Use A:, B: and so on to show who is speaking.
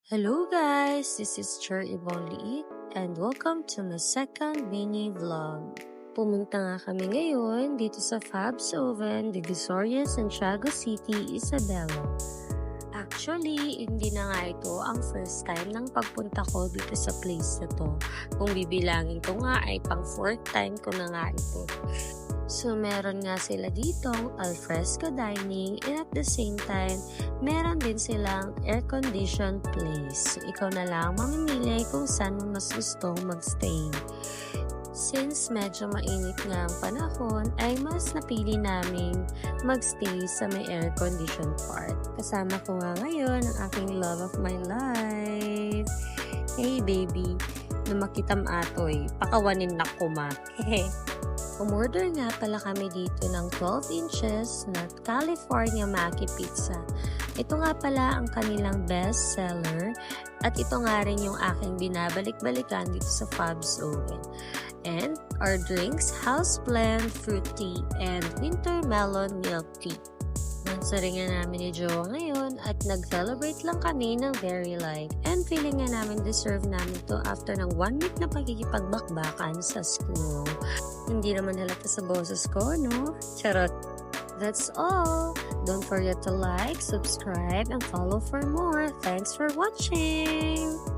A: Hello guys, this is Cher Yvonne Liit and welcome to my second mini vlog. Pumunta nga kami ngayon dito sa Fab's Oven, Divisoria, Santiago City, Isabela. Actually, hindi na nga ito ang first time ng pagpunta ko dito sa place na to. Kung bibilangin ko nga ay pang fourth time ko na nga ito. So, meron nga sila ditong alfresco dining and at the same time, meron din silang air-conditioned place. So, ikaw na lang mamimili kung saan mo mas gusto magstay. Since medyo mainit nga ang panahon, ay mas napili namin magstay sa may air-conditioned part. Kasama ko nga ngayon ang aking love of my life. Hey baby, na makitam atoy, pakawanin na kuma. Hehe. Umorder nga pala kami dito ng 12 inches na California Maki Pizza. Ito nga pala ang kanilang best seller at ito nga rin yung aking binabalik-balikan dito sa Fab's Oven. And our drinks, house blend, fruit tea, and winter melon milk tea. Nansari nga namin ni Jowa ngayon at nag-celebrate lang kami ng very light. And feeling nga namin deserve namin to after ng 1 week na pagkikipagbakbakan sa school. Hindi naman halata sa boses ko, no? Charot! That's all! Don't forget to like, subscribe, and follow for more. Thanks for watching!